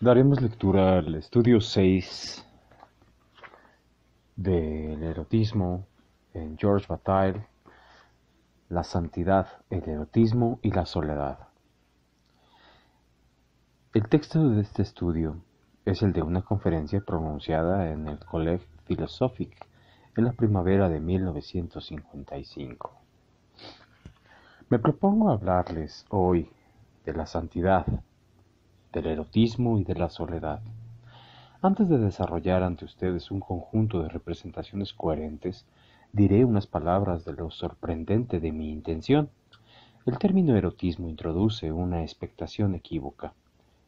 Daremos lectura al estudio 6 del erotismo en George Bataille, la santidad, el erotismo y la soledad. El texto de este estudio es el de una conferencia pronunciada en el Collège Philosophique en la primavera de 1955. Me propongo hablarles hoy de la santidad, del erotismo y de la soledad. Antes de desarrollar ante ustedes un conjunto de representaciones coherentes, diré unas palabras de lo sorprendente de mi intención. El término erotismo introduce una expectación equívoca.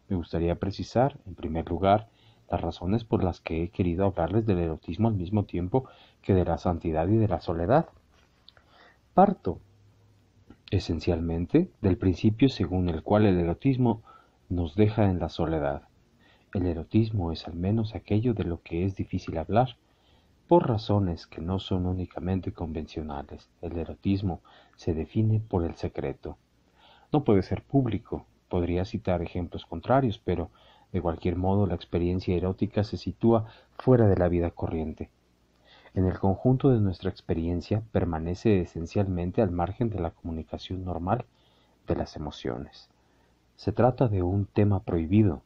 Me gustaría precisar, en primer lugar, las razones por las que he querido hablarles del erotismo al mismo tiempo que de la santidad y de la soledad. Parto, esencialmente, del principio según el cual el erotismo nos deja en la soledad. El erotismo es al menos aquello de lo que es difícil hablar, por razones que no son únicamente convencionales. El erotismo se define por el secreto. No puede ser público. Podría citar ejemplos contrarios, pero de cualquier modo la experiencia erótica se sitúa fuera de la vida corriente. En el conjunto de nuestra experiencia permanece esencialmente al margen de la comunicación normal de las emociones. Se trata de un tema prohibido.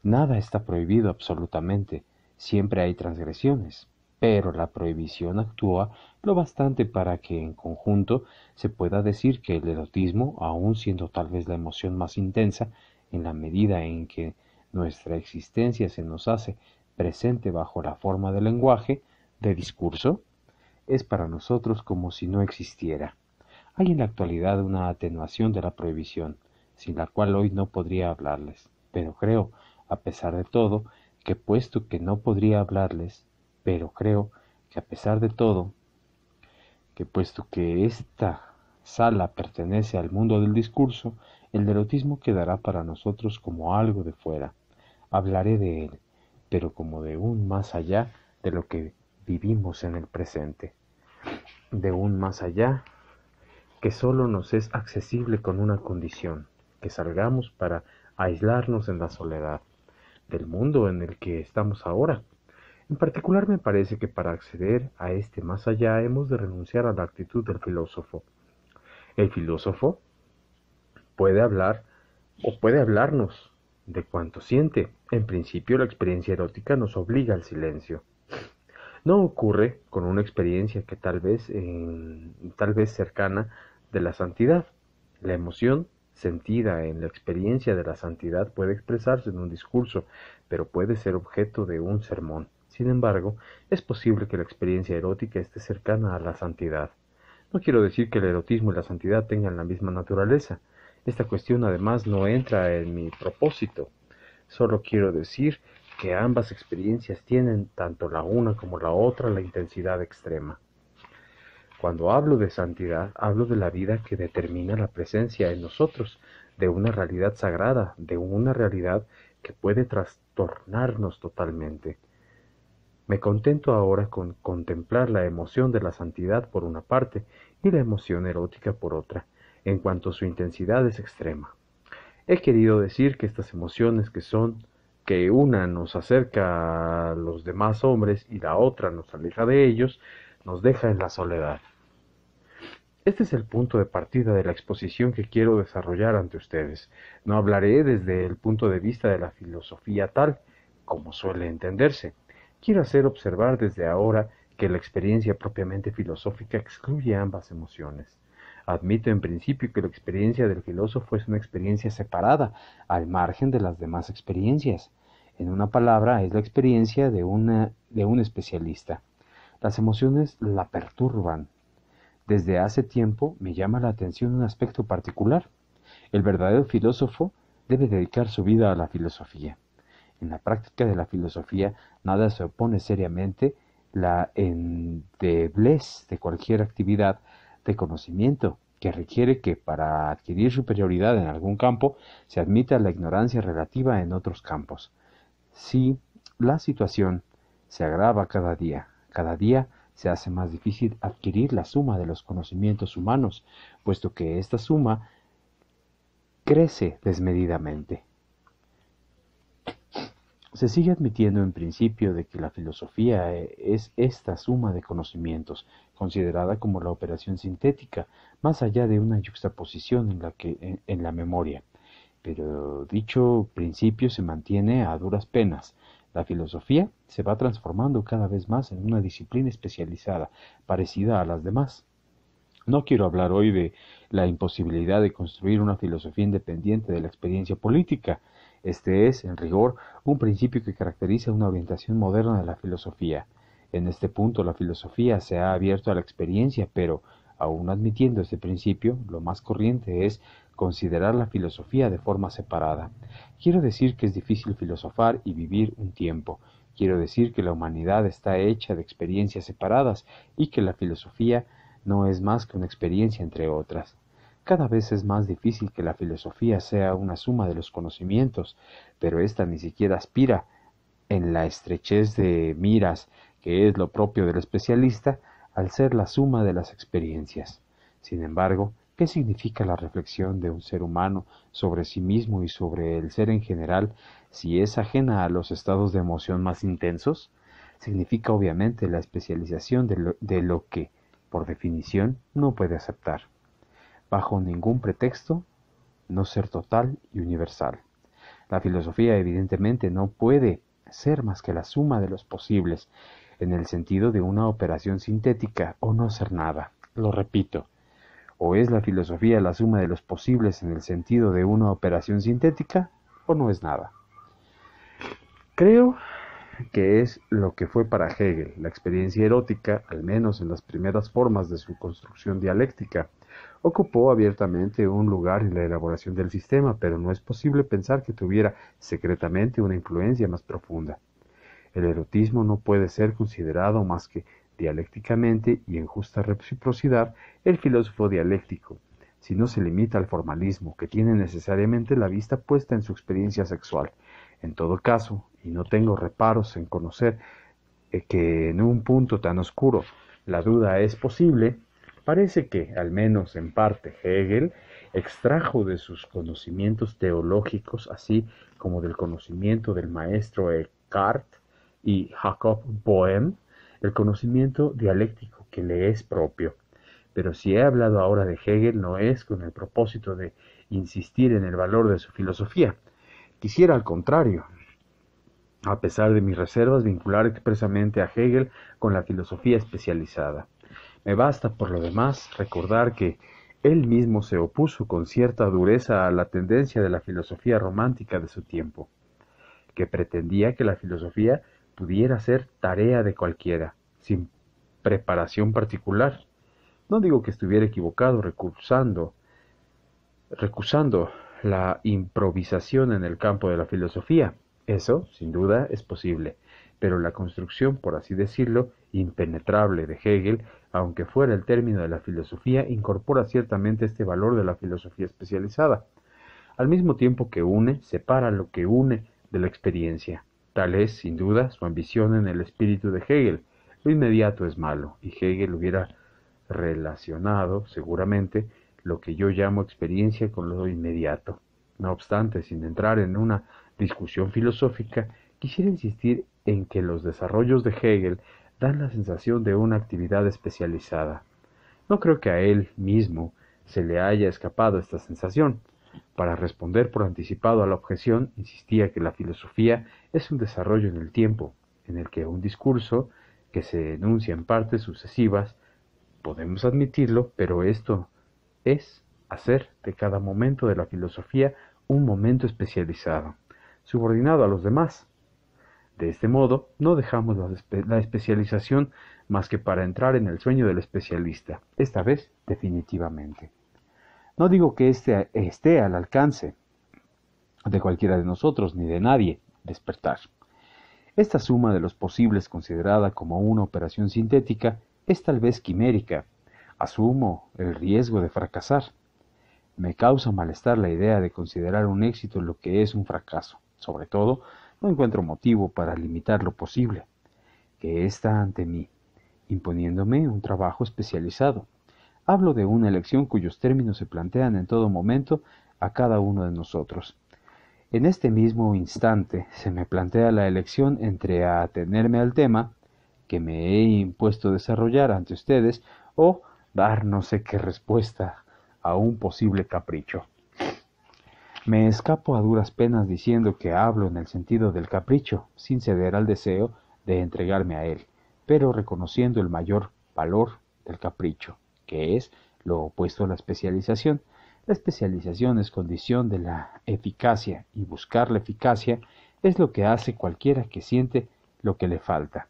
Nada está prohibido absolutamente, siempre hay transgresiones, pero la prohibición actúa lo bastante para que en conjunto se pueda decir que el erotismo, aun siendo tal vez la emoción más intensa, en la medida en que nuestra existencia se nos hace presente bajo la forma de lenguaje, de discurso, es para nosotros como si no existiera. Hay en la actualidad una atenuación de la prohibición, sin la cual hoy no podría hablarles, pero creo, a pesar de todo, que puesto que no podría hablarles, pero creo que a pesar de todo, que puesto que esta sala pertenece al mundo del discurso, el erotismo quedará para nosotros como algo de fuera. Hablaré de él, pero como de un más allá de lo que vivimos en el presente, de un más allá que solo nos es accesible con una condición, que salgamos para aislarnos en la soledad del mundo en el que estamos ahora. En particular me parece que para acceder a este más allá hemos de renunciar a la actitud del filósofo. El filósofo puede hablar o puede hablarnos de cuanto siente. En principio la experiencia erótica nos obliga al silencio. No ocurre con una experiencia que tal vez cercana de la santidad. La emoción sentida en la experiencia de la santidad puede expresarse en un discurso, pero puede ser objeto de un sermón. Sin embargo, es posible que la experiencia erótica esté cercana a la santidad. No quiero decir que el erotismo y la santidad tengan la misma naturaleza. Esta cuestión además no entra en mi propósito. Solo quiero decir que ambas experiencias tienen, tanto la una como la otra, la intensidad extrema. Cuando hablo de santidad, hablo de la vida que determina la presencia en nosotros, de una realidad sagrada, de una realidad que puede trastornarnos totalmente. Me contento ahora con contemplar la emoción de la santidad por una parte y la emoción erótica por otra, en cuanto su intensidad es extrema. He querido decir que estas emociones que una nos acerca a los demás hombres y la otra nos aleja de ellos, nos deja en la soledad. Este es el punto de partida de la exposición que quiero desarrollar ante ustedes. No hablaré desde el punto de vista de la filosofía tal, como suele entenderse. Quiero hacer observar desde ahora que la experiencia propiamente filosófica excluye ambas emociones. Admito en principio que la experiencia del filósofo es una experiencia separada, al margen de las demás experiencias. En una palabra, es la experiencia de un especialista. Las emociones la perturban. Desde hace tiempo me llama la atención un aspecto particular. El verdadero filósofo debe dedicar su vida a la filosofía. En la práctica de la filosofía nada se opone seriamente la endeblez de cualquier actividad de conocimiento que requiere que para adquirir superioridad en algún campo se admita la ignorancia relativa en otros campos. Si la situación se agrava cada día se hace más difícil adquirir la suma de los conocimientos humanos, puesto que esta suma crece desmedidamente. Se sigue admitiendo en principio de que la filosofía es esta suma de conocimientos, considerada como la operación sintética, más allá de una yuxtaposición en la memoria. Pero dicho principio se mantiene a duras penas. La filosofía se va transformando cada vez más en una disciplina especializada, parecida a las demás. No quiero hablar hoy de la imposibilidad de construir una filosofía independiente de la experiencia política. Este es, en rigor, un principio que caracteriza una orientación moderna de la filosofía. En este punto la filosofía se ha abierto a la experiencia, pero, aun admitiendo este principio, lo más corriente es considerar la filosofía de forma separada. Quiero decir que es difícil filosofar y vivir un tiempo. Quiero decir que la humanidad está hecha de experiencias separadas y que la filosofía no es más que una experiencia entre otras. Cada vez es más difícil que la filosofía sea una suma de los conocimientos, pero ésta ni siquiera aspira, en la estrechez de miras que es lo propio del especialista, al ser la suma de las experiencias. Sin embargo, ¿qué significa la reflexión de un ser humano sobre sí mismo y sobre el ser en general si es ajena a los estados de emoción más intensos? Significa obviamente la especialización de lo que, por definición, no puede aceptar, bajo ningún pretexto, no ser total y universal. La filosofía evidentemente no puede ser más que la suma de los posibles, en el sentido de una operación sintética, o no ser nada. Lo repito, o es la filosofía la suma de los posibles en el sentido de una operación sintética, o no es nada. Creo que es lo que fue para Hegel la experiencia erótica, al menos en las primeras formas de su construcción dialéctica. Ocupó abiertamente un lugar en la elaboración del sistema, pero no es posible pensar que tuviera secretamente una influencia más profunda. El erotismo no puede ser considerado más que dialécticamente y en justa reciprocidad el filósofo dialéctico, si no se limita al formalismo, que tiene necesariamente la vista puesta en su experiencia sexual. En todo caso, y no tengo reparos en conocer que en un punto tan oscuro la duda es posible, parece que, al menos en parte, Hegel extrajo de sus conocimientos teológicos, así como del conocimiento del maestro Eckhart y Jacob Boehm, el conocimiento dialéctico que le es propio. Pero si he hablado ahora de Hegel no es con el propósito de insistir en el valor de su filosofía. Quisiera, al contrario, a pesar de mis reservas, vincular expresamente a Hegel con la filosofía especializada. Me basta, por lo demás, recordar que él mismo se opuso con cierta dureza a la tendencia de la filosofía romántica de su tiempo, que pretendía que la filosofía pudiera ser tarea de cualquiera, sin preparación particular. No digo que estuviera equivocado recusando la improvisación en el campo de la filosofía. Eso, sin duda, es posible, pero la construcción, por así decirlo, impenetrable de Hegel, aunque fuera el término de la filosofía, incorpora ciertamente este valor de la filosofía especializada. Al mismo tiempo que une, separa lo que une de la experiencia. Tal es, sin duda, su ambición en el espíritu de Hegel. Lo inmediato es malo, y Hegel hubiera relacionado, seguramente, lo que yo llamo experiencia con lo inmediato. No obstante, sin entrar en una discusión filosófica, quisiera insistir en que los desarrollos de Hegel dan la sensación de una actividad especializada. No creo que a él mismo se le haya escapado esta sensación. Para responder por anticipado a la objeción, insistía que la filosofía es un desarrollo en el tiempo, en el que un discurso, que se enuncia en partes sucesivas, podemos admitirlo, pero esto es hacer de cada momento de la filosofía un momento especializado, subordinado a los demás. De este modo, no dejamos la especialización más que para entrar en el sueño del especialista, esta vez definitivamente. No digo que esté al alcance de cualquiera de nosotros, ni de nadie, despertar. Esta suma de los posibles considerada como una operación sintética es tal vez quimérica. Asumo el riesgo de fracasar. Me causa malestar la idea de considerar un éxito lo que es un fracaso. Sobre todo, no encuentro motivo para limitar lo posible, que está ante mí, imponiéndome un trabajo especializado. Hablo de una elección cuyos términos se plantean en todo momento a cada uno de nosotros. En este mismo instante se me plantea la elección entre atenerme al tema que me he impuesto desarrollar ante ustedes o dar no sé qué respuesta a un posible capricho. Me escapo a duras penas diciendo que hablo en el sentido del capricho, sin ceder al deseo de entregarme a él, pero reconociendo el mayor valor del capricho, que es lo opuesto a la especialización. La especialización es condición de la eficacia, y buscar la eficacia es lo que hace cualquiera que siente lo que le falta.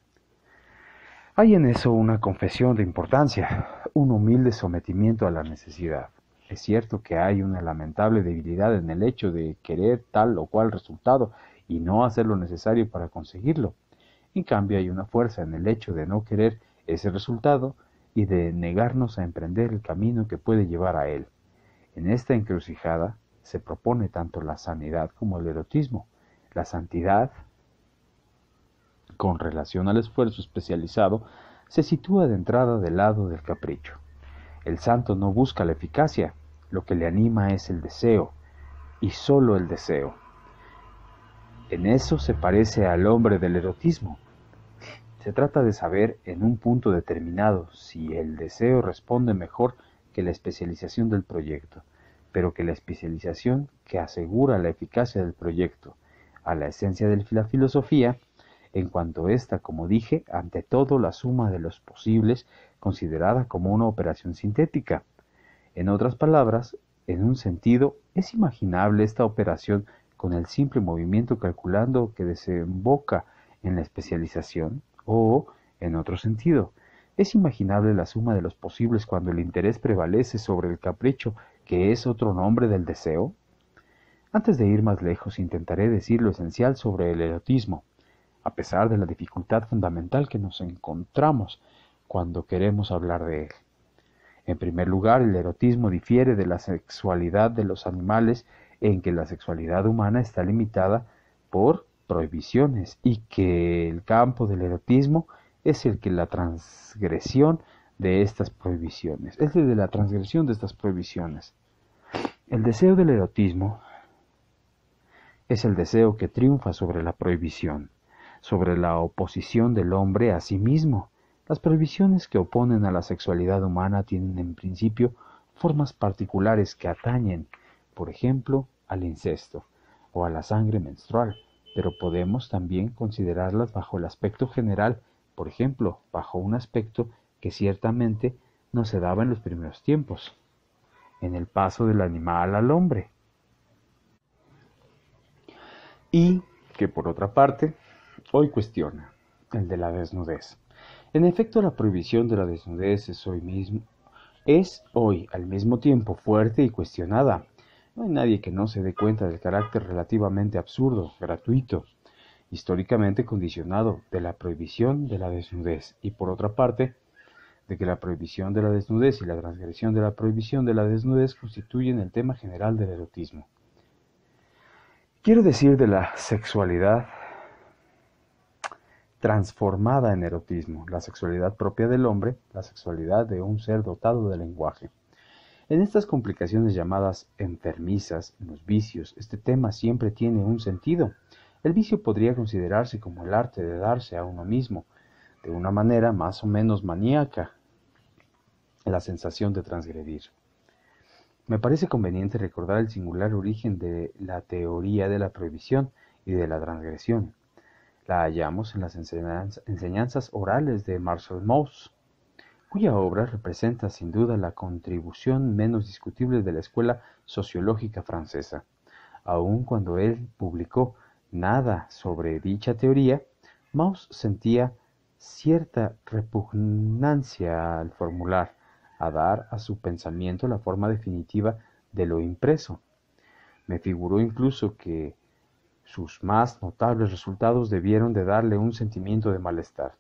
Hay en eso una confesión de importancia, un humilde sometimiento a la necesidad. Es cierto que hay una lamentable debilidad en el hecho de querer tal o cual resultado y no hacer lo necesario para conseguirlo. En cambio, hay una fuerza en el hecho de no querer ese resultado y de negarnos a emprender el camino que puede llevar a él. En esta encrucijada se propone tanto la sanidad como el erotismo. La santidad, con relación al esfuerzo especializado, se sitúa de entrada del lado del capricho. El santo no busca la eficacia, lo que le anima es el deseo, y sólo el deseo. En eso se parece al hombre del erotismo. Se trata de saber en un punto determinado si el deseo responde mejor que la especialización del proyecto, pero que la especialización que asegura la eficacia del proyecto. A la esencia de la filosofía, en cuanto ésta, como dije, ante todo la suma de los posibles, considerada como una operación sintética. En otras palabras, en un sentido, es imaginable esta operación con el simple movimiento calculando que desemboca en la especialización, o, en otro sentido, es imaginable la suma de los posibles cuando el interés prevalece sobre el capricho, que es otro nombre del deseo. Antes de ir más lejos, intentaré decir lo esencial sobre el erotismo, a pesar de la dificultad fundamental que nos encontramos cuando queremos hablar de él. En primer lugar, el erotismo difiere de la sexualidad de los animales en que la sexualidad humana está limitada por prohibiciones y que el campo del erotismo es el que la transgresión de estas prohibiciones, es el de la transgresión de estas prohibiciones. El deseo del erotismo es el deseo que triunfa sobre la prohibición, sobre la oposición del hombre a sí mismo. Las prohibiciones que oponen a la sexualidad humana tienen en principio formas particulares que atañen, por ejemplo, al incesto o a la sangre menstrual, pero podemos también considerarlas bajo el aspecto general, por ejemplo, bajo un aspecto que ciertamente no se daba en los primeros tiempos, en el paso del animal al hombre, y que por otra parte hoy cuestiona, el de la desnudez. En efecto, la prohibición de la desnudez es hoy al mismo tiempo fuerte y cuestionada. No hay nadie que no se dé cuenta del carácter relativamente absurdo, gratuito, históricamente condicionado de la prohibición de la desnudez, y por otra parte, de que la prohibición de la desnudez y la transgresión de la prohibición de la desnudez constituyen el tema general del erotismo. Quiero decir de la sexualidad transformada en erotismo, la sexualidad propia del hombre, la sexualidad de un ser dotado de lenguaje. En estas complicaciones llamadas enfermizas, en los vicios, este tema siempre tiene un sentido. El vicio podría considerarse como el arte de darse a uno mismo, de una manera más o menos maníaca, la sensación de transgredir. Me parece conveniente recordar el singular origen de la teoría de la prohibición y de la transgresión. La hallamos en las enseñanzas orales de Marcel Mauss, cuya obra representa sin duda la contribución menos discutible de la escuela sociológica francesa. Aun cuando él publicó nada sobre dicha teoría, Mauss sentía cierta repugnancia al formular, a dar a su pensamiento la forma definitiva de lo impreso. Me figuró incluso que sus más notables resultados debieron de darle un sentimiento de malestar.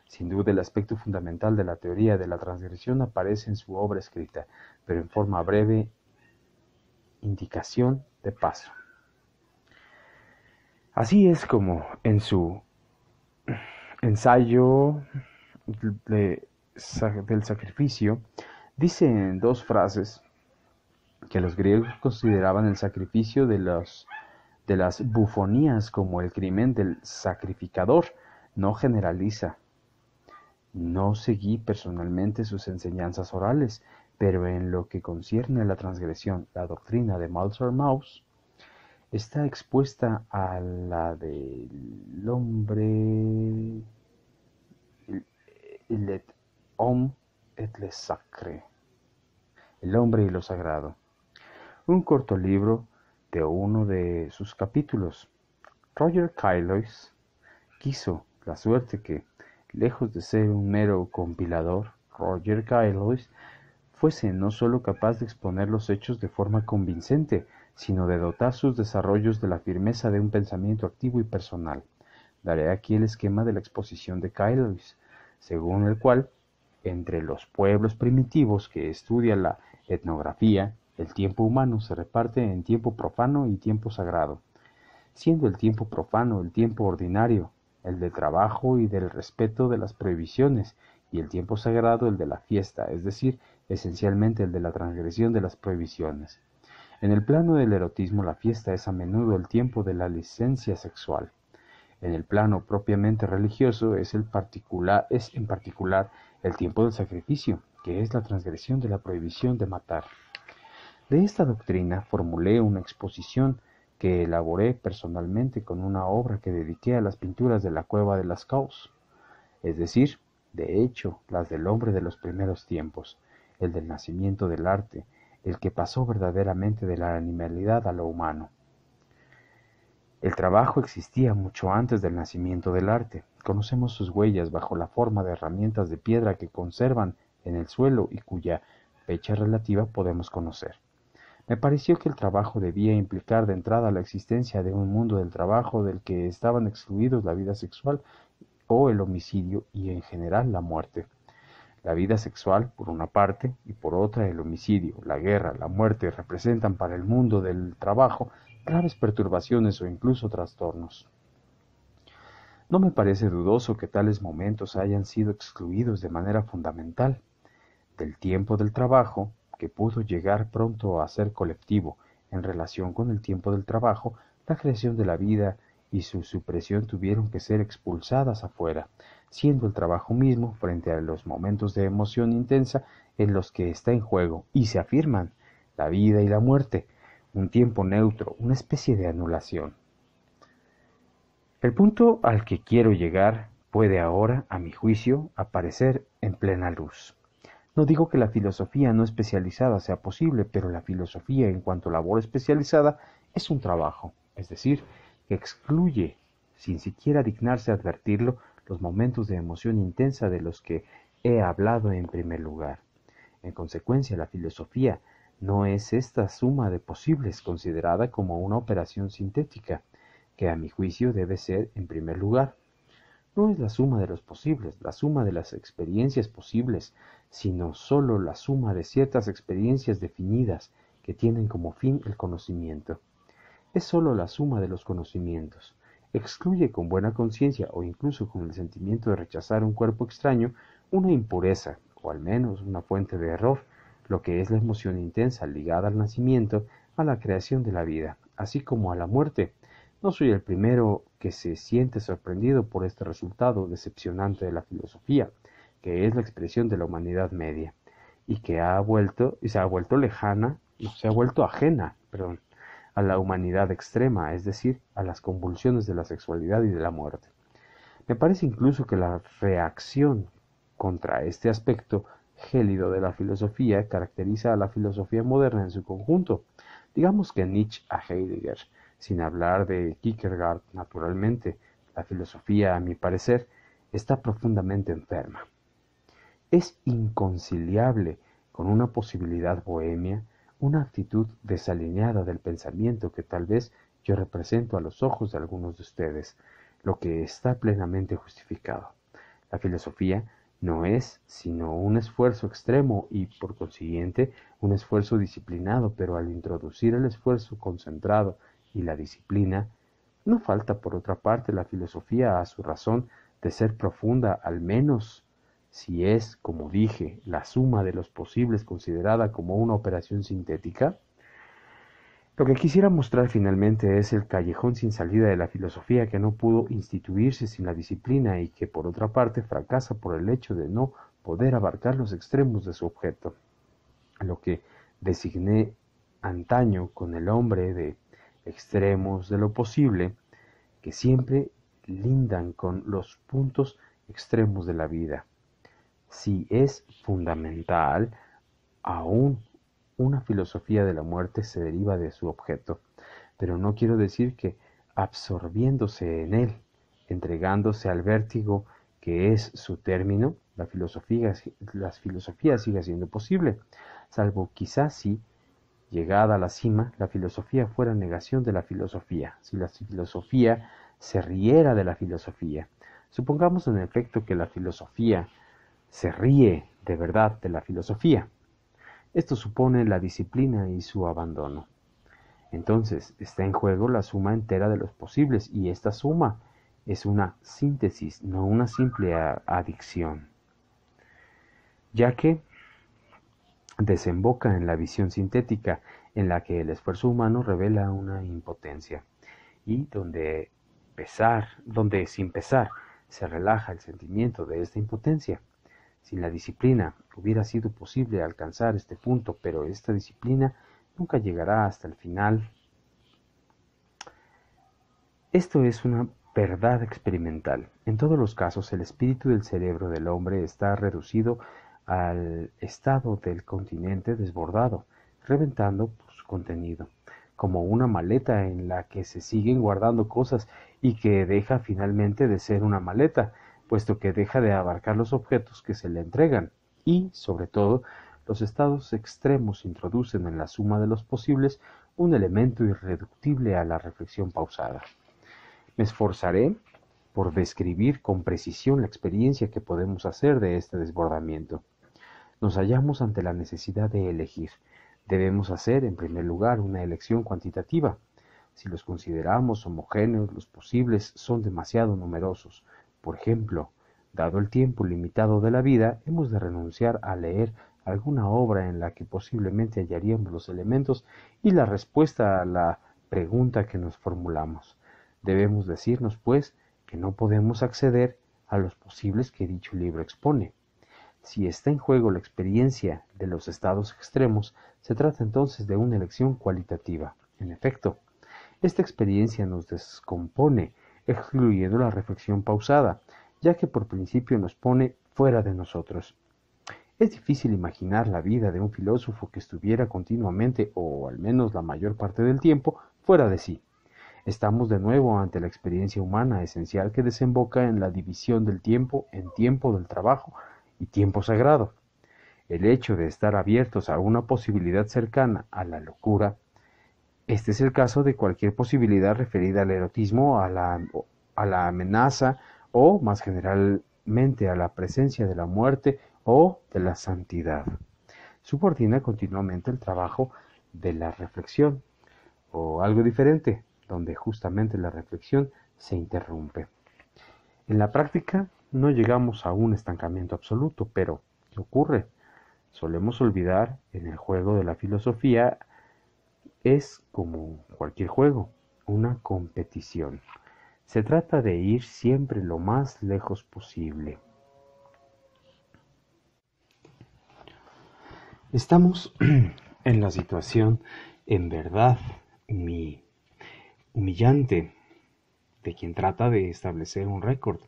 Sin duda el aspecto fundamental de la teoría de la transgresión aparece en su obra escrita, pero en forma breve, indicación de paso. Así es como en su ensayo del sacrificio, dice en dos frases que los griegos consideraban el sacrificio de de las bufonías como el crimen del sacrificador, no generaliza. No seguí personalmente sus enseñanzas orales, pero en lo que concierne a la transgresión, la doctrina de Malthus Mouse está expuesta a la del hombre et homme et le sacré, el hombre y lo sagrado, un corto libro de uno de sus capítulos. Roger Caillois quiso la suerte que, lejos de ser un mero compilador, Roger Caillois fuese no sólo capaz de exponer los hechos de forma convincente, sino de dotar sus desarrollos de la firmeza de un pensamiento activo y personal. Daré aquí el esquema de la exposición de Caillois, según el cual, entre los pueblos primitivos que estudia la etnografía, el tiempo humano se reparte en tiempo profano y tiempo sagrado, siendo el tiempo profano el tiempo ordinario, el del trabajo y del respeto de las prohibiciones, y el tiempo sagrado el de la fiesta, es decir, esencialmente el de la transgresión de las prohibiciones. En el plano del erotismo, la fiesta es a menudo el tiempo de la licencia sexual. En el plano propiamente religioso es en particular el tiempo del sacrificio, que es la transgresión de la prohibición de matar. De esta doctrina formulé una exposición que elaboré personalmente con una obra que dediqué a las pinturas de la cueva de las Caus, es decir, de hecho, las del hombre de los primeros tiempos, el del nacimiento del arte, el que pasó verdaderamente de la animalidad a lo humano. El trabajo existía mucho antes del nacimiento del arte. Conocemos sus huellas bajo la forma de herramientas de piedra que conservan en el suelo y cuya fecha relativa podemos conocer. Me pareció que el trabajo debía implicar de entrada la existencia de un mundo del trabajo del que estaban excluidos la vida sexual o el homicidio y en general la muerte. La vida sexual, por una parte, y por otra el homicidio, la guerra, la muerte representan para el mundo del trabajo graves perturbaciones o incluso trastornos. No me parece dudoso que tales momentos hayan sido excluidos de manera fundamental del tiempo del trabajo, que pudo llegar pronto a ser colectivo. En relación con el tiempo del trabajo, la creación de la vida y su supresión tuvieron que ser expulsadas afuera, siendo el trabajo mismo, frente a los momentos de emoción intensa en los que está en juego, y se afirman, la vida y la muerte, un tiempo neutro, una especie de anulación. El punto al que quiero llegar puede ahora, a mi juicio, aparecer en plena luz. No digo que la filosofía no especializada sea posible, pero la filosofía en cuanto labor especializada es un trabajo, es decir, que excluye, sin siquiera dignarse a advertirlo, los momentos de emoción intensa de los que he hablado en primer lugar. En consecuencia, la filosofía no es esta suma de posibles considerada como una operación sintética, que a mi juicio debe ser en primer lugar. No es la suma de los posibles, la suma de las experiencias posibles, sino sólo la suma de ciertas experiencias definidas que tienen como fin el conocimiento. Es sólo la suma de los conocimientos. Excluye con buena conciencia o incluso con el sentimiento de rechazar un cuerpo extraño una impureza, o al menos una fuente de error, lo que es la emoción intensa ligada al nacimiento, a la creación de la vida, así como a la muerte. No soy el primero que se siente sorprendido por este resultado decepcionante de la filosofía, que es la expresión de la humanidad media, y que se ha vuelto ajena, a la humanidad extrema, es decir, a las convulsiones de la sexualidad y de la muerte. Me parece incluso que la reacción contra este aspecto gélido de la filosofía caracteriza a la filosofía moderna en su conjunto. Digamos que Nietzsche a Heidegger, sin hablar de Kierkegaard, naturalmente, la filosofía, a mi parecer, está profundamente enferma. Es inconciliable con una posibilidad bohemia, una actitud desalineada del pensamiento que tal vez yo represento a los ojos de algunos de ustedes, lo que está plenamente justificado. La filosofía no es sino un esfuerzo extremo y, por consiguiente, un esfuerzo disciplinado, pero al introducir el esfuerzo concentrado y la disciplina, no falta por otra parte la filosofía a su razón de ser profunda, al menos si es, como dije, la suma de los posibles considerada como una operación sintética. Lo que quisiera mostrar finalmente es el callejón sin salida de la filosofía que no pudo instituirse sin la disciplina y que por otra parte fracasa por el hecho de no poder abarcar los extremos de su objeto. Lo que designé antaño con el hombre de extremos de lo posible, que siempre lindan con los puntos extremos de la vida. Si es fundamental, aún una filosofía de la muerte se deriva de su objeto, pero no quiero decir que absorbiéndose en él, entregándose al vértigo que es su término, la filosofía sigue siendo posible, salvo quizás si, llegada a la cima, la filosofía fuera negación de la filosofía, si la filosofía se riera de la filosofía. Supongamos en efecto que la filosofía se ríe de verdad de la filosofía. Esto supone la disciplina y su abandono. Entonces está en juego la suma entera de los posibles, y esta suma es una síntesis, no una simple adicción, ya que desemboca en la visión sintética en la que el esfuerzo humano revela una impotencia, y donde sin pesar se relaja el sentimiento de esta impotencia. Sin la disciplina hubiera sido posible alcanzar este punto, pero esta disciplina nunca llegará hasta el final. Esto es una verdad experimental. En todos los casos, el espíritu del cerebro del hombre está reducido al estado del continente desbordado, reventando por su contenido, como una maleta en la que se siguen guardando cosas y que deja finalmente de ser una maleta, puesto que deja de abarcar los objetos que se le entregan, y, sobre todo, los estados extremos introducen en la suma de los posibles un elemento irreductible a la reflexión pausada. Me esforzaré por describir con precisión la experiencia que podemos hacer de este desbordamiento. Nos hallamos ante la necesidad de elegir. Debemos hacer, en primer lugar, una elección cuantitativa. Si los consideramos homogéneos, los posibles son demasiado numerosos. Por ejemplo, dado el tiempo limitado de la vida, hemos de renunciar a leer alguna obra en la que posiblemente hallaríamos los elementos y la respuesta a la pregunta que nos formulamos. Debemos decirnos, pues, que no podemos acceder a los posibles que dicho libro expone. Si está en juego la experiencia de los estados extremos, se trata entonces de una elección cualitativa. En efecto, esta experiencia nos descompone, excluyendo la reflexión pausada, ya que por principio nos pone fuera de nosotros. Es difícil imaginar la vida de un filósofo que estuviera continuamente, o al menos la mayor parte del tiempo, fuera de sí. Estamos de nuevo ante la experiencia humana esencial que desemboca en la división del tiempo en tiempo del trabajo y tiempo sagrado. El hecho de estar abiertos a una posibilidad cercana a la locura. Este es el caso de cualquier posibilidad referida al erotismo, a la amenaza o, más generalmente, a la presencia de la muerte o de la santidad. Subordina continuamente el trabajo de la reflexión, o algo diferente, donde justamente la reflexión se interrumpe. En la práctica no llegamos a un estancamiento absoluto, pero ¿qué ocurre? Solemos olvidar en el juego de la filosofía es, como cualquier juego, una competición. Se trata de ir siempre lo más lejos posible. Estamos en la situación, en verdad, humillante de quien trata de establecer un récord.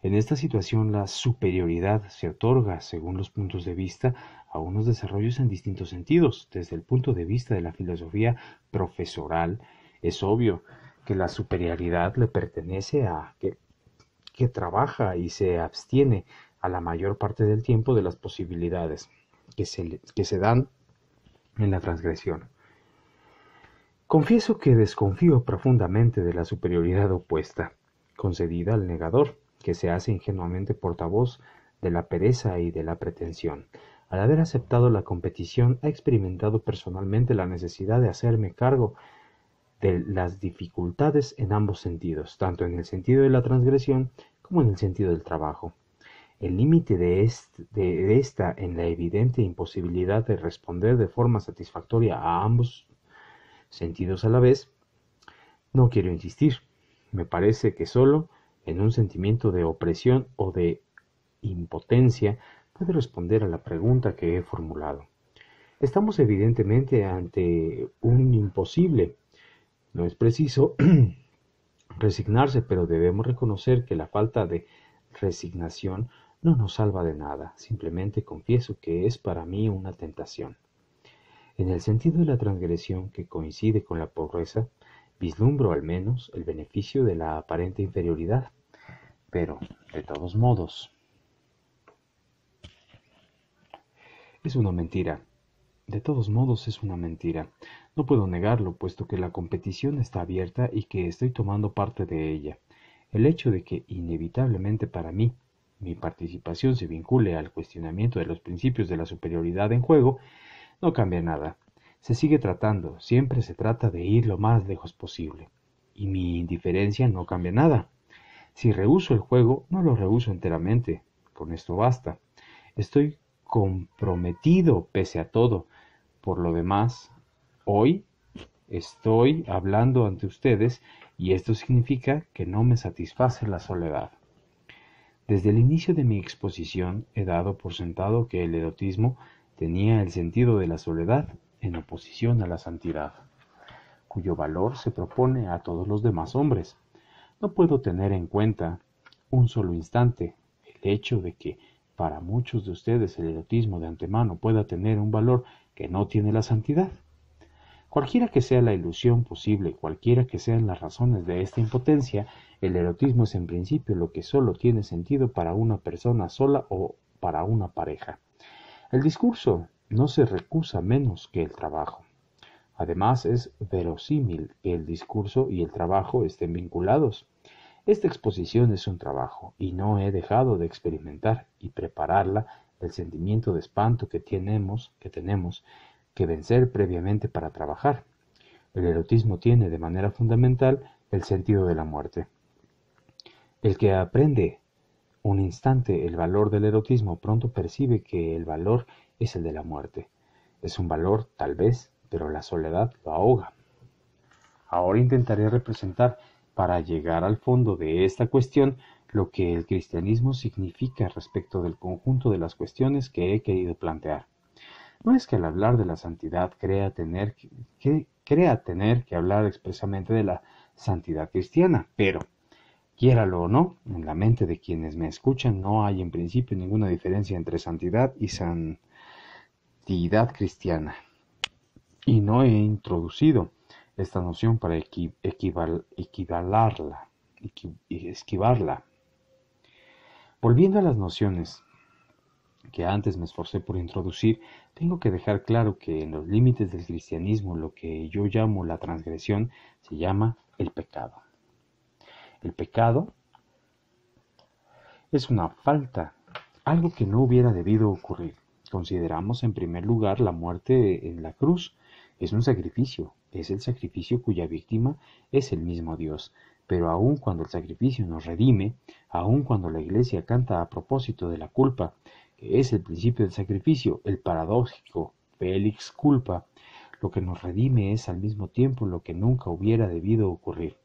En esta situación la superioridad se otorga, según los puntos de vista, a unos desarrollos en distintos sentidos. Desde el punto de vista de la filosofía profesoral, es obvio que la superioridad le pertenece a que trabaja y se abstiene a la mayor parte del tiempo de las posibilidades que se dan en la transgresión. Confieso que desconfío profundamente de la superioridad opuesta, concedida al negador, que se hace ingenuamente portavoz de la pereza y de la pretensión. Al haber aceptado la competición, he experimentado personalmente la necesidad de hacerme cargo de las dificultades en ambos sentidos, tanto en el sentido de la transgresión como en el sentido del trabajo. El límite de esta en la evidente imposibilidad de responder de forma satisfactoria a ambos sentidos a la vez, no quiero insistir. Me parece que solo en un sentimiento de opresión o de impotencia puede responder a la pregunta que he formulado. Estamos evidentemente ante un imposible. No es preciso resignarse, pero debemos reconocer que la falta de resignación no nos salva de nada. Simplemente confieso que es para mí una tentación. En el sentido de la transgresión que coincide con la pobreza, vislumbro al menos el beneficio de la aparente inferioridad. Pero, de todos modos, es una mentira. De todos modos es una mentira. No puedo negarlo, puesto que la competición está abierta y que estoy tomando parte de ella. El hecho de que, inevitablemente para mí, mi participación se vincule al cuestionamiento de los principios de la superioridad en juego, no cambia nada. Se sigue tratando, siempre se trata de ir lo más lejos posible. Y mi indiferencia no cambia nada. Si rehúso el juego, no lo rehúso enteramente. Con esto basta. Estoy comprometido pese a todo. Por lo demás, hoy estoy hablando ante ustedes y esto significa que no me satisface la soledad. Desde el inicio de mi exposición he dado por sentado que el erotismo tenía el sentido de la soledad en oposición a la santidad, cuyo valor se propone a todos los demás hombres. No puedo tener en cuenta un solo instante el hecho de que para muchos de ustedes el erotismo de antemano pueda tener un valor que no tiene la santidad. Cualquiera que sea la ilusión posible, cualquiera que sean las razones de esta impotencia, el erotismo es en principio lo que solo tiene sentido para una persona sola o para una pareja. El discurso no se recusa menos que el trabajo. Además, es verosímil que el discurso y el trabajo estén vinculados. Esta exposición es un trabajo, y no he dejado de experimentar y prepararla el sentimiento de espanto que tenemos que vencer previamente para trabajar. El erotismo tiene de manera fundamental el sentido de la muerte. El que aprende un instante el valor del erotismo pronto percibe que el valor es el de la muerte. Es un valor, tal vez, pero la soledad lo ahoga. Ahora intentaré representar, para llegar al fondo de esta cuestión, lo que el cristianismo significa respecto del conjunto de las cuestiones que he querido plantear. No es que al hablar de la santidad crea tener que hablar expresamente de la santidad cristiana, pero, quiéralo o no, en la mente de quienes me escuchan no hay en principio ninguna diferencia entre santidad y santidad cristiana. Y no he introducido esta noción para esquivarla. Volviendo a las nociones que antes me esforcé por introducir, tengo que dejar claro que en los límites del cristianismo lo que yo llamo la transgresión se llama el pecado. El pecado es una falta, algo que no hubiera debido ocurrir. Consideramos en primer lugar la muerte en la cruz. Es un sacrificio, es el sacrificio cuya víctima es el mismo Dios. Pero aun cuando el sacrificio nos redime, aun cuando la Iglesia canta a propósito de la culpa, que es el principio del sacrificio, el paradójico Felix culpa, lo que nos redime es al mismo tiempo lo que nunca hubiera debido ocurrir.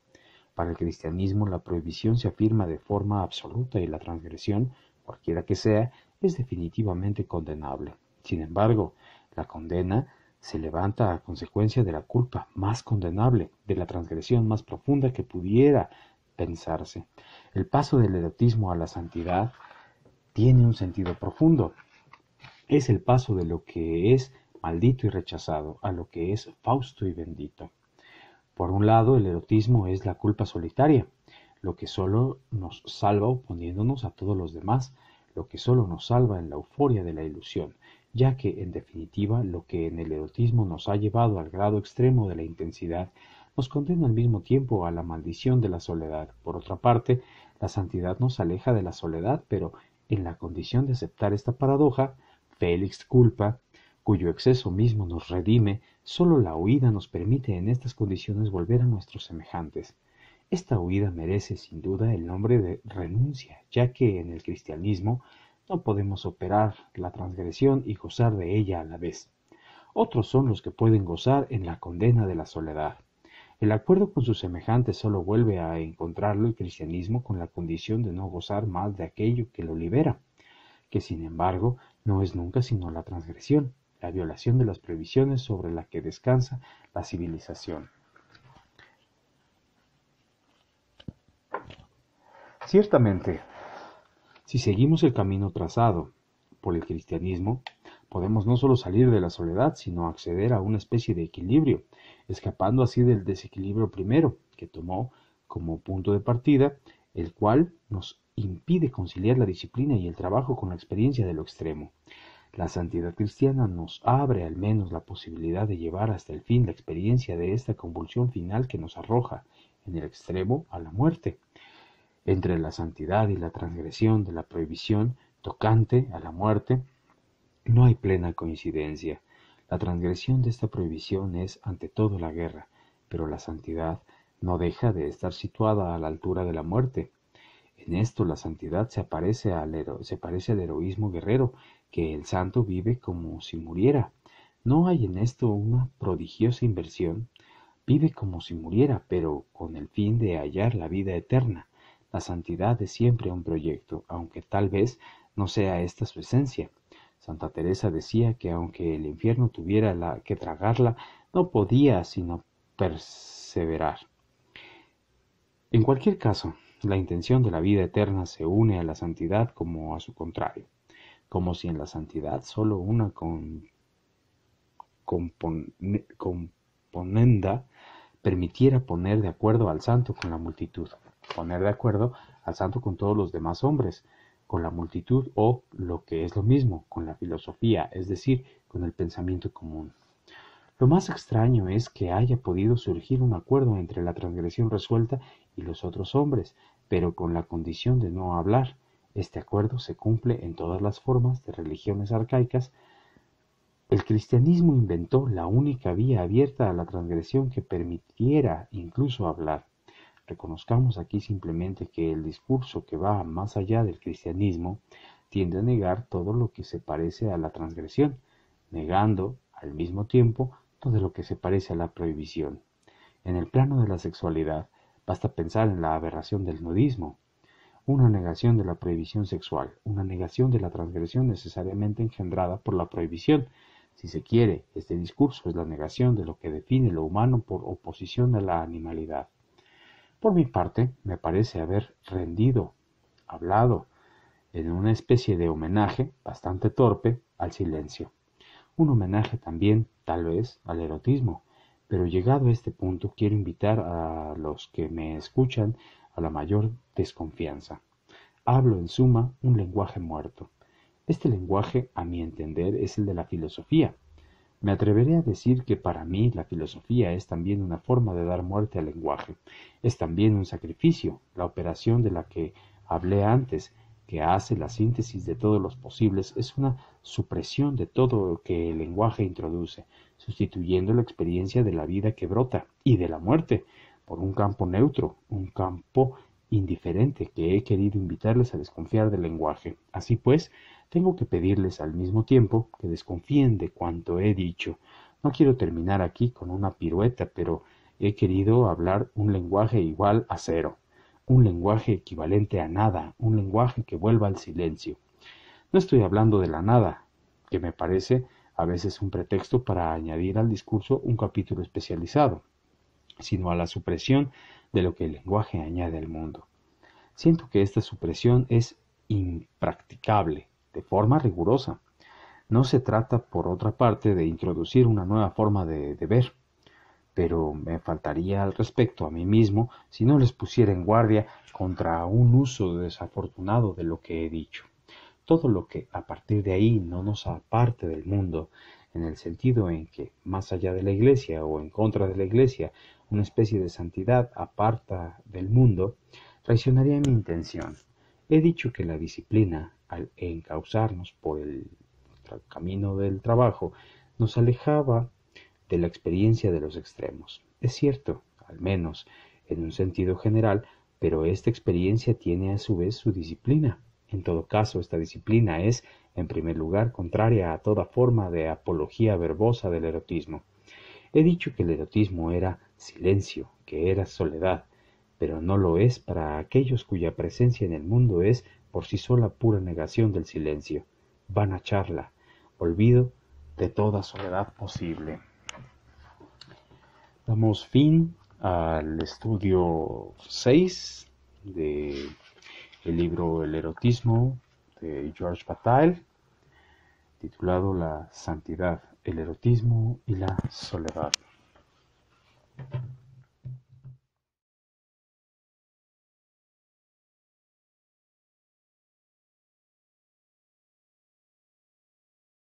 Para el cristianismo la prohibición se afirma de forma absoluta y la transgresión, cualquiera que sea, es definitivamente condenable. Sin embargo, la condena se levanta a consecuencia de la culpa más condenable, de la transgresión más profunda que pudiera pensarse. El paso del erotismo a la santidad tiene un sentido profundo. Es el paso de lo que es maldito y rechazado a lo que es fausto y bendito. Por un lado, el erotismo es la culpa solitaria, lo que solo nos salva oponiéndonos a todos los demás, lo que solo nos salva en la euforia de la ilusión, ya que, en definitiva, lo que en el erotismo nos ha llevado al grado extremo de la intensidad, nos condena al mismo tiempo a la maldición de la soledad. Por otra parte, la santidad nos aleja de la soledad, pero en la condición de aceptar esta paradoja, Felix culpa, cuyo exceso mismo nos redime, sólo la huida nos permite en estas condiciones volver a nuestros semejantes. Esta huida merece sin duda el nombre de renuncia, ya que en el cristianismo no podemos operar la transgresión y gozar de ella a la vez. Otros son los que pueden gozar en la condena de la soledad. El acuerdo con sus semejantes solo vuelve a encontrarlo el cristianismo con la condición de no gozar más de aquello que lo libera, que sin embargo no es nunca sino la transgresión, la violación de las prohibiciones sobre la que descansa la civilización. Ciertamente, si seguimos el camino trazado por el cristianismo, podemos no solo salir de la soledad, sino acceder a una especie de equilibrio, escapando así del desequilibrio primero, que tomó como punto de partida, el cual nos impide conciliar la disciplina y el trabajo con la experiencia de lo extremo. La santidad cristiana nos abre al menos la posibilidad de llevar hasta el fin la experiencia de esta convulsión final que nos arroja, en el extremo, a la muerte. Entre la santidad y la transgresión de la prohibición tocante a la muerte, no hay plena coincidencia. La transgresión de esta prohibición es ante todo la guerra, pero la santidad no deja de estar situada a la altura de la muerte. En esto la santidad se parece al heroísmo guerrero, que el santo vive como si muriera. ¿No hay en esto una prodigiosa inversión? Vive como si muriera, pero con el fin de hallar la vida eterna. La santidad es siempre un proyecto, aunque tal vez no sea esta su esencia. Santa Teresa decía que aunque el infierno tuviera que tragarla, no podía sino perseverar. En cualquier caso, la intención de la vida eterna se une a la santidad como a su contrario, como si en la santidad sólo una componenda permitiera poner de acuerdo al santo con la multitud, poner de acuerdo al santo con todos los demás hombres, con la multitud o, lo que es lo mismo, con la filosofía, es decir, con el pensamiento común. Lo más extraño es que haya podido surgir un acuerdo entre la transgresión resuelta y los otros hombres, pero con la condición de no hablar. Este acuerdo se cumple en todas las formas de religiones arcaicas. El cristianismo inventó la única vía abierta a la transgresión que permitiera incluso hablar. Reconozcamos aquí simplemente que el discurso que va más allá del cristianismo tiende a negar todo lo que se parece a la transgresión, negando al mismo tiempo todo lo que se parece a la prohibición. En el plano de la sexualidad, basta pensar en la aberración del nudismo, una negación de la prohibición sexual, una negación de la transgresión necesariamente engendrada por la prohibición. Si se quiere, este discurso es la negación de lo que define lo humano por oposición a la animalidad. Por mi parte, me parece haber hablado, en una especie de homenaje, bastante torpe, al silencio. Un homenaje también, tal vez, al erotismo. Pero llegado a este punto, quiero invitar a los que me escuchan a la mayor desconfianza. Hablo, en suma, un lenguaje muerto. Este lenguaje, a mi entender, es el de la filosofía. Me atreveré a decir que para mí la filosofía es también una forma de dar muerte al lenguaje, es también un sacrificio, la operación de la que hablé antes, que hace la síntesis de todos los posibles, es una supresión de todo lo que el lenguaje introduce, sustituyendo la experiencia de la vida que brota y de la muerte por un campo neutro, un campo indiferente que he querido invitarles a desconfiar del lenguaje. Así pues, tengo que pedirles al mismo tiempo que desconfíen de cuanto he dicho. No quiero terminar aquí con una pirueta, pero he querido hablar un lenguaje igual a cero, un lenguaje equivalente a nada, un lenguaje que vuelva al silencio. No estoy hablando de la nada, que me parece a veces un pretexto para añadir al discurso un capítulo especializado, sino a la supresión de lo que el lenguaje añade al mundo. Siento que esta supresión es impracticable, de forma rigurosa. No se trata, por otra parte, de introducir una nueva forma de ver, pero me faltaría al respecto a mí mismo si no les pusiera en guardia contra un uso desafortunado de lo que he dicho. Todo lo que a partir de ahí no nos aparte del mundo, en el sentido en que, más allá de la Iglesia o en contra de la Iglesia, una especie de santidad aparta del mundo, traicionaría mi intención. He dicho que la disciplina, al encauzarnos por el camino del trabajo, nos alejaba de la experiencia de los extremos. Es cierto, al menos en un sentido general, pero esta experiencia tiene a su vez su disciplina. En todo caso, esta disciplina es En primer lugar, contraria a toda forma de apología verbosa del erotismo. He dicho que el erotismo era silencio, que era soledad, pero no lo es para aquellos cuya presencia en el mundo es por sí sola pura negación del silencio, vana charla, olvido de toda soledad posible. Damos fin al estudio 6 del libro El erotismo de George Bataille, titulado La santidad, el erotismo y la soledad.